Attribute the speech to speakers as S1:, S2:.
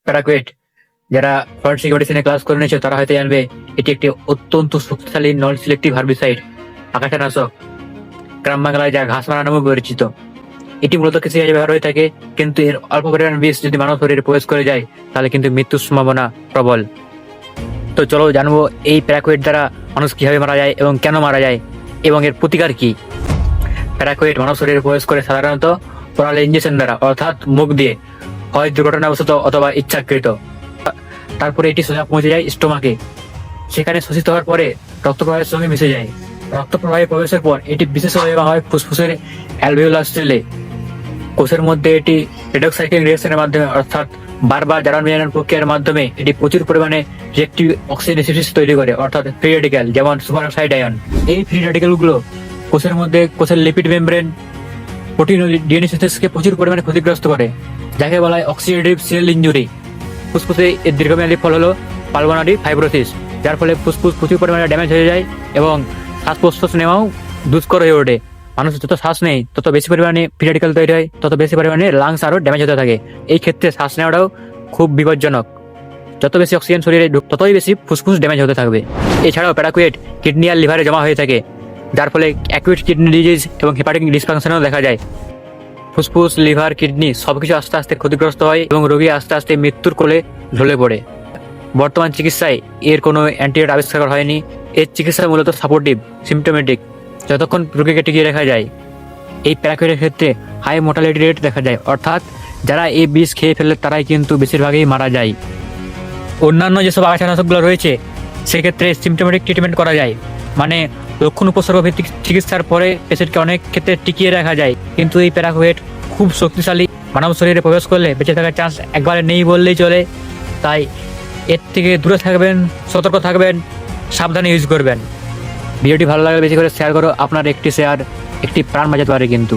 S1: প্যারাকুয়েট, যারা foreign security নিয়ে class করে নিয়েছে তারা হয়তো জানবে এটি একটি অত্যন্ত শক্তিশালী নন সিলেক্টিভ হার্বিসাইড, আগাছানাশক, গ্রাম বাংলায় যা ঘাস মারা নামে পরিচিত। এটি মূলত কৃষিকাজে ব্যবহার হয়ে থাকে, কিন্তু এর অল্প পরিমাণ বিষ যদি মানব শরীরে প্রবেশ করে যায় তাহলে কিন্তু মৃত্যুর সম্ভাবনা প্রবল। তো চলো জানবো এই প্যারাকুয়েট দ্বারা মানুষ কিভাবে মারা যায় এবং কেন মারা যায় এবং এর প্রতিকার কি। প্যারাকুয়েট মানব শরীরে প্রবেশ করে সাধারণত ওরাল ইঞ্জেকশন দ্বারা, অর্থাৎ মুখ দিয়ে, হয় দুর্ঘটনাবশত অথবা ইচ্ছাকৃত। তারপরে এটি সোজা পৌঁছে যায় স্টোমাকে, সেখানে শোষিত হওয়ার পরে রক্ত প্রবাহের সঙ্গে মিশে যায়। রক্ত প্রবাহে প্রবেশের পর এটি বিশেষভাবে হয় ফুসফুসের অ্যালভিওলার সেলে। কোষের মধ্যে এটি রেডক্সাইক্লিং রিঅ্যাকশনের মাধ্যমে, অর্থাৎ বারবার জারণ বিজারণ প্রক্রিয়ার মাধ্যমে এটি প্রচুর পরিমাণে রিঅ্যাক্টিভ অক্সিডেসিস তৈরি করে, অর্থাৎ ফ্রি রেডিক্যাল, যেমন সুপার অক্সাইড আয়ন। এই ফ্রি রেডিক্যালগুলো কোষের মধ্যে কোষের লিপিড মেমব্রেন, প্রোটিন ও ডিএনএ সিনথেসিসকে প্রচুর পরিমাণে ক্ষতিগ্রস্ত করে, যাকে বলা হয় অক্সিডেটিভ সেল ইনজুরি। ফুসফুসে এর দীর্ঘমেয়াদী ফল হলো পালমোনারি ফাইব্রোসিস, যার ফলে ফুসফুস প্রচুর পরিমাণে ড্যামেজ হয়ে যায় এবং শ্বাস প্রশ্বাস নেওয়াও দুষ্কর হয়ে ওঠে। মানুষ যত শ্বাস নেই তত বেশি পরিমাণে ফ্রি রেডিক্যাল তৈরি হয়, তত বেশি পরিমাণে লাংস আরও ড্যামেজ হতে থাকে। এই ক্ষেত্রে শ্বাস নেওয়াটাও খুব বিপজ্জনক। যত বেশি অক্সিজেন শরীরে ততই বেশি ফুসফুস ড্যামেজ হতে থাকবে। এছাড়াও প্যারাকুয়েট কিডনি আর লিভারে জমা হয়ে থাকে, যার ফলে অ্যাকুইট কিডনি ডিজিজ এবং হেপাটিক ডিসফাংশনও দেখা যায়। ফুসফুস, লিভার, কিডনি সবকিছু আস্তে আস্তে ক্ষতিগ্রস্ত হয় এবং রোগী আস্তে আস্তে মৃত্যুর কোলে ঢলে পড়ে। বর্তমান চিকিৎসায় এর কোনো অ্যান্টিডোট আবিষ্কার করা হয়নি। এর চিকিৎসা মূলত সাপোর্টিভ, সিমটোমেটিক, যতক্ষণ রোগীকে টিকিয়ে রাখা যায়। এই প্যারাকুয়েটের ক্ষেত্রে হাই মোর্টালিটি রেট দেখা যায়, অর্থাৎ যারা এই বিষ খেয়ে ফেলে তারাই কিন্তু বেশিরভাগই মারা যায়। অন্যান্য যেসব আগাছানাশকগুলো রয়েছে সেক্ষেত্রে সিমটোমেটিক ট্রিটমেন্ট করা যায়, মানে লক্ষণ উপসর্গ ভিত্তিক চিকিৎসার পরে পেশেন্টকে অনেক ক্ষেত্রে টিকিয়ে রাখা যায়। কিন্তু এই প্যারাকুয়েট খুব শক্তিশালী, মানব শরীরে প্রবেশ করলে বেঁচে থাকার চান্স একবারে নেই বললেই চলে। তাই এর থেকে দূরে থাকবেন, সতর্ক থাকবেন, সাবধানে ইউজ করবেন। ভিডিওটি ভালো লাগলে বেশি করে শেয়ার করো, আপনার একটি শেয়ার একটি প্রাণ বাঁচাতে পারে কিন্তু।